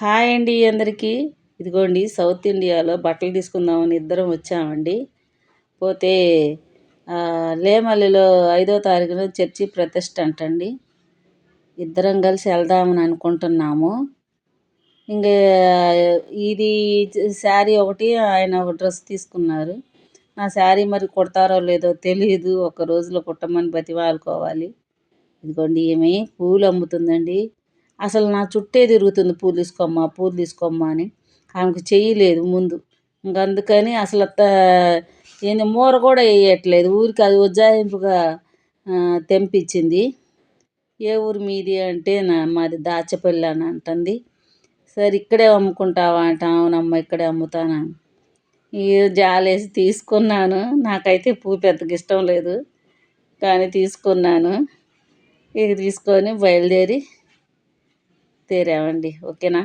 Hi అండి అందరికీ. ఇదిగోండి సౌత్ ఇండియాలో బట్టలు తీసుకుందామని ఇద్దరం వచ్చామండి. పోతే లేమల్లిలో 5వ తారీఖున చర్చి ప్రతిష్ఠ అంటండి. ఇద్దరం కలిసి వెళ్దామని అనుకుంటున్నాము. ఇంకే ఇది శారీ ఒకటి, ఆయన ఒక డ్రెస్ తీసుకున్నారు. నా శారీ మరి కుడతారో లేదో తెలియదు. ఒక రోజులో కుట్టమని బతిమాలుకోవాలి. ఇదిగోండి ఈమె పూలు అమ్ముతుందండి. అసలు నా చుట్టే తిరుగుతుంది, పూలు తీసుకోమ్మా పూలు తీసుకోమ్మా అని. ఆమెకు చెయ్యలేదు ముందు. అందుకని అసలు ఏంది మూర కూడా వేయట్లేదు. ఊరికి అది ఉజ్జాయింపుగా తెంపించింది. ఏ ఊరు మీది అంటే మాది దాచపల్లి అని అంటుంది. సరే ఇక్కడే అమ్ముకుంటావా అంటే అవునమ్మా ఇక్కడే అమ్ముతాను. ఈ జాలేసి తీసుకున్నాను. నాకైతే పువ్వు పెద్దగా ఇష్టం లేదు, కానీ తీసుకున్నాను. ఇక తీసుకొని బయలుదేరామండి. ఓకేనా.